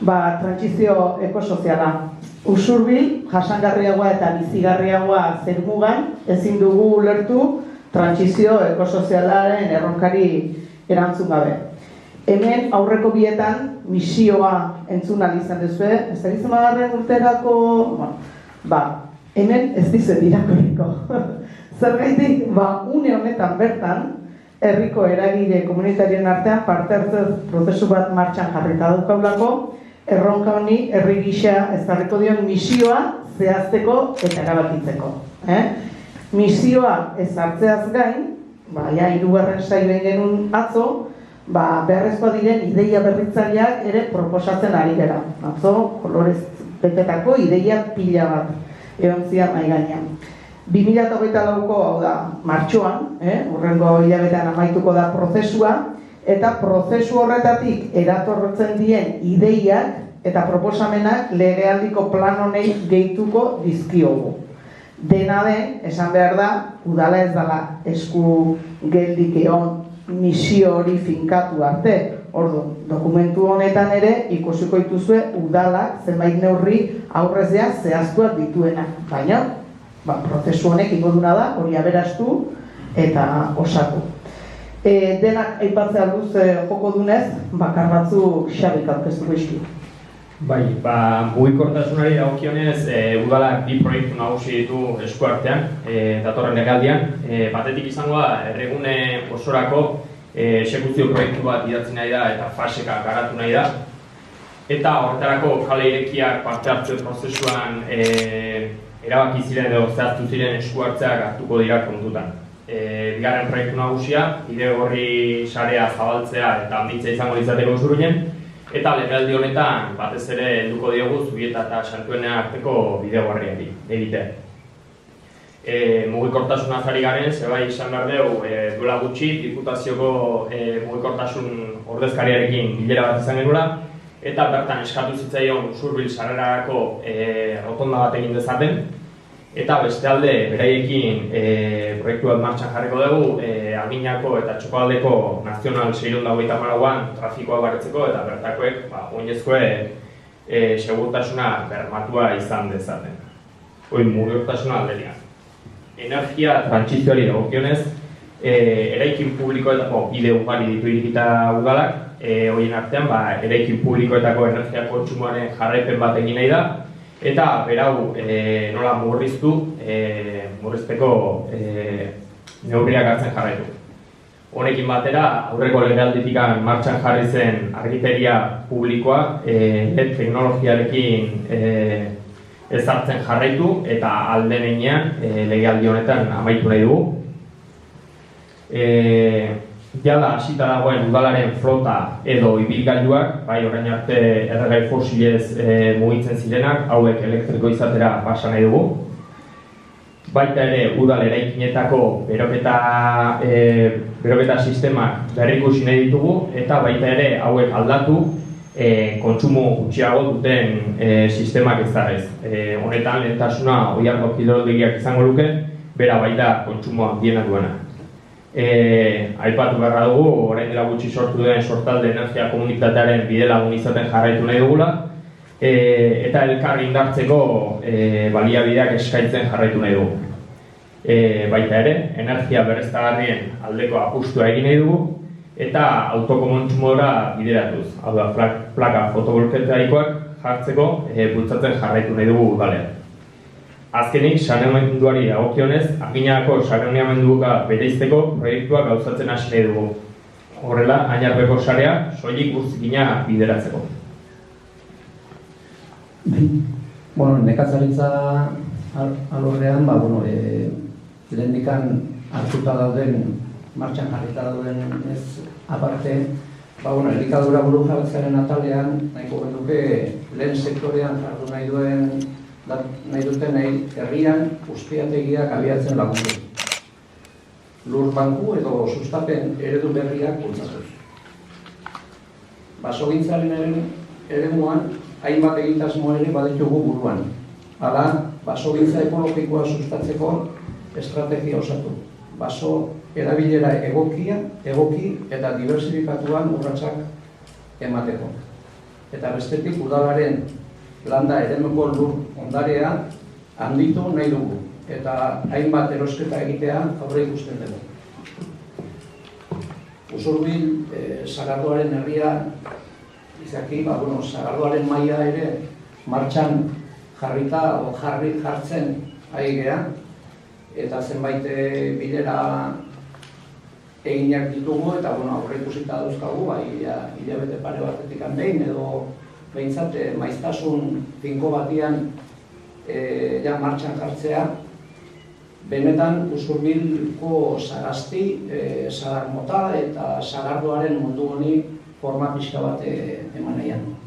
trantsizio ekosoziala. Usurbil, jasangarriagoa eta bizigarriagoa zermugan, ezin dugu ulertu trantsizio ekosozialaren erronkari erantzun gabe. Hemen aurreko bietan misioa entzun ahal izan duzue, ez da gizamarren urterako, hemen ez dizuet irakurriko. Zergaitik, une honetan bertan, herriko eragile komunitarien artean parte hartze prozesu bat martxan jarrita daukaulako, erronka honi herri gisa ezarriko dion misioa zehazteko eta erabakitzeko. Misioa ezartzeaz gain, hirugarren saioen genuen atzo, beharrezkoa diren ideia berritzaileak ere proposatzen ari gara. Atzo, kolorez betetako ideia pila bat egon zian nahi gainean. 2024ko hau da martxoan, hurrengo hilabetean amaituko da prozesua, eta prozesu horretatik eratortzen dien ideiak eta proposamenak legealdiko plan honei gehituko dizkiogu. Dena den, esan behar da, udala ez dela esku geldik egon misio hori finkatu arte. Orduan, dokumentu honetan ere ikusiko dituzue udalak zenbait neurri aurrezea zehaztuak dituenak. Baina, prozesu honek ingo duna da, hori aberastu eta osatu. Denak aipatzea alduz joko dunez, bakar batzuk Xabik aurkeztuko izki. Mugikortasunari dagokionez, udalak bi proiektu nagusi ditu eskuartean, datorren legealdian. Batetik izango da, erregune osorako exekuzio proiektu bat idatzi nahi da eta faseka garatu nahi da. Eta horretarako kale irekiak parte hartze prozesuan erabaki ziren edo zehaztu ziren eskuartzeak hartuko dira kontutan. Bigarren proiektu nagusia, bidegorri sarea zabaltzea eta handitzea izango izateko Usurbilen, eta legealdi honetan batez ere helduko diogu Zubieta eta Santuenen arteko bidegorriari egitea. Mugikortasunaz ari garen, zebai izan behar dugu duela gutxi, Diputazioko mugikortasun ordezkariarekin bilera bat izan genuela, eta bertan eskatu zitzaion Usurbil sarrerarako rotonda bat egin dezaten, eta beste alde beraiekin proiektu bat martxan jarriko dugu Arminako eta Txokoaldeko Nazional 624an trafikoa baretzeko eta bertakoek oinezkoek segurtasuna bermatua izan dezaten. Mugikortasuna alderian. Energia trantsizioari dagokionez, eraikin publikoetako bide ugari ditu irikita udalak, horien artean eraikin publikoetako energia kontsumoaren jarraipen bat egin nahi da, eta berau nola murrizteko neurriak hartzen jarraitu. Honekin batera, aurreko legealditik martxan jarri zen argiteria publikoa LED teknologiarekin ezartzen jarraitu eta alden heinean legealdi honetan amaitu nahi dugu. Jada hasita dagoen udalaren flota edo ibilgailuak, orain arte erregai fosilez mugitzen zirenak, hauek elektriko izatera pasa nahi dugu. Baita ere udal eraikinetako beroketa sistemak berrikusi nahi ditugu eta baita ere hauek aldatu kontsumo gutxiago duten sistemak ezarriz. Honetan lehentasuna Oiarko hidrodegiak izango luke, bera baita kontsumo handiena duena. Aipatu beharra dugu, orain dela gutxi sortu den sortalde energia komunitatearen bidelagun izaten jarraitu nahi dugula, eta elkar indartzeko baliabideak eskaintzen jarraitu nahi dugu. Baita ere, energia berriztagarrien aldeko apustua egin nahi dugu, eta autokontsumora bideratuz. Hau da, plaka fotovoltaikoak jartzeko bultzatzen jarraitu nahi dugu udalean. Azkenik, saneamenduari dagokionez, Arginako saneamenduka bereizteko proiektuak gauzatzen hasi nahi dugu. Horrela, Añarbeko sarea soilik Urzikina bideratzeko. Nekazaritza alorrean, lehendikan hartuta dauden, martxan jarrita dauden ez aparte, elikadura buru jartzearen atalean, nahiko genuke lehen sektorean jartu nahi duten herrian ustiategiak abiatzen lagundu. Lur banku edo sustapen eredu berriak bultzatuz. Basogintzaren eremuan, hainbat egitasmo ere baditugu buruan. Hala, basogintza ekologikoa sustatzeko estrategia osatu. Baso erabilera egoki eta diversifikatuan urratsak emateko. eta bestetik udalaren landa eremuko lur ondarea handitu nahi dugu, eta hainbat erosketa egitea aurre ikusten dugu. Usurbil, Sagardoaren herria, izaki, Sagardoaren maila ere martxan jarrita, jartzen ari gea, eta zenbait bilera eginak ditugu, eta aurre ikusita dauzkagu, hilabete pare batetik behin, edo behintzat maiztasun finko batian martxan jartzea, benetan Usurbilko sagazti, sagar mota eta Sagardoaren mundu honi forma pixka bat eman nahian.